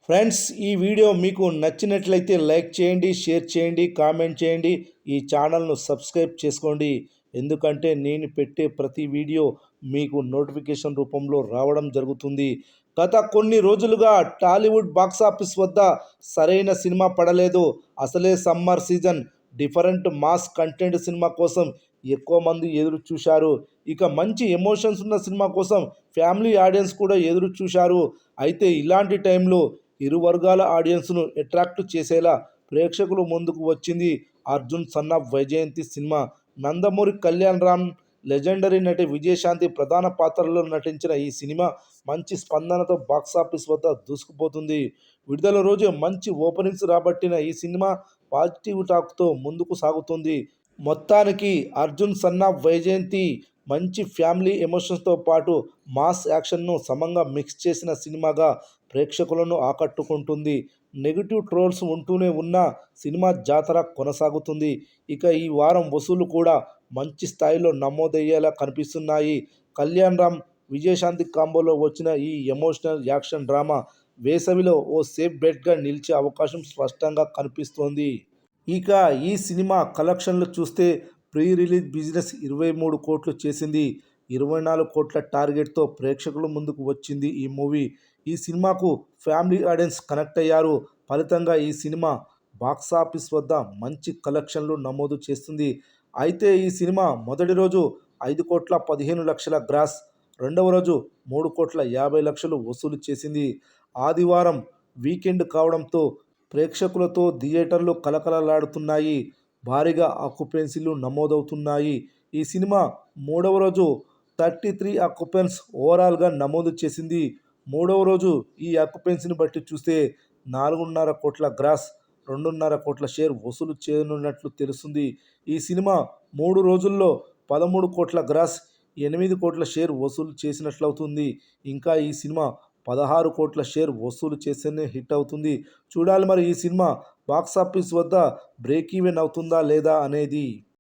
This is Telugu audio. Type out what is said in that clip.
ఫ్రెండ్స్, ఈ వీడియో మీకు నచ్చినట్లయితే లైక్ చేయండి, షేర్ చేయండి, కామెంట్ చేయండి. ఈ ఛానల్ను సబ్స్క్రైబ్ చేసుకోండి. ఎందుకంటే నేను పెట్టే ప్రతి వీడియో మీకు నోటిఫికేషన్ రూపంలో రావడం జరుగుతుంది. గత కొన్ని రోజులుగా టాలీవుడ్ బాక్సాఫీస్ వద్ద సరైన సినిమా పడలేదు. అసలే summer season, different mass content cinema కోసం ఎక్కువ మంది ఎదురు చూశారు. ఇక మంచి ఎమోషన్స్ ఉన్న సినిమా కోసం ఫ్యామిలీ ఆడియన్స్ కూడా ఎదురు చూశారు. అయితే ఇలాంటి టైంలో ఇరు వర్గాల ఆడియన్స్ను అట్రాక్ట్ చేసేలా ప్రేక్షకులు ముందుకు వచ్చింది Arjun son of Vyjayanthi cinema. Nandamuri Kalyan Ram, legendary నటి విజయశాంతి ప్రధాన పాత్రల్లో నటించిన ఈ సినిమా మంచి స్పందనతో బాక్సాఫీస్ వద్ద దూసుకుపోతుంది. విడుదల రోజు మంచి ఓపెనింగ్స్ రాబట్టిన ఈ సినిమా పాజిటివ్ టాక్తో ముందుకు సాగుతుంది. మొత్తానికి అర్జున్ సన్ ఆఫ్ వైజయంతి మంచి ఫ్యామిలీ ఎమోషన్స్తో పాటు మాస్ యాక్షన్ను సమంగా మిక్స్ చేసిన సినిమాగా ప్రేక్షకులను ఆకట్టుకుంటుంది. నెగిటివ్ ట్రోల్స్ ఉంటూనే ఉన్న సినిమా జాతర కొనసాగుతుంది. ఇక ఈ వారం వసూళ్లు కూడా మంచి స్థాయిలో నమోదయ్యేలా కనిపిస్తున్నాయి. కళ్యాణ్ రామ్, విజయశాంతి కాంబోలో వచ్చిన ఈ ఎమోషనల్ యాక్షన్ డ్రామా వేసవిలో ఓ సేఫ్ బెట్గా నిలిచే అవకాశం స్పష్టంగా కనిపిస్తోంది. ఇక ఈ సినిమా కలెక్షన్లు చూస్తే ప్రీ రిలీజ్ బిజినెస్ 23 కోట్లు చేసింది. 24 కోట్ల టార్గెట్తో ప్రేక్షకుల ముందుకు వచ్చింది ఈ మూవీ. ఈ సినిమాకు ఫ్యామిలీ ఆడియన్స్ కనెక్ట్ అయ్యారు. ఫలితంగా ఈ సినిమా బాక్సాఫీస్ వద్ద మంచి కలెక్షన్లు నమోదు చేస్తుంది. అయితే ఈ సినిమా మొదటి రోజు 5,15,00,000 గ్రాస్, రెండవ రోజు 3,50,00,000 వసూలు చేసింది. ఆదివారం వీకెండ్ కావడంతో ప్రేక్షకులతో థియేటర్లు కలకలలాడుతున్నాయి. భారీగా ఆక్యుపెన్సీలు నమోదవుతున్నాయి. ఈ సినిమా మూడవ రోజు 33 ఆక్యుపెన్స్ ఓవరాల్గా నమోదు చేసింది. మూడవ రోజు ఈ ఆక్యుపెన్సీని బట్టి చూస్తే 4.5 కోట్ల గ్రాస్, 2.5 కోట్ల షేర్ వసూలు చేయనున్నట్లు తెలుస్తుంది. ఈ సినిమా 3 రోజుల్లో 13 కోట్ల గ్రాస్, 8 కోట్ల షేర్ వసూలు చేసినట్లవుతుంది. ఇంకా ఈ సినిమా 16 కోట్ల షేర్ వసూలు చేస్తేనే హిట్ అవుతుంది. చూడాలి మరి ఈ సినిమా బాక్సాఫీస్ వద్ద బ్రేక్ ఈవెన్ అవుతుందా లేదా అనేది.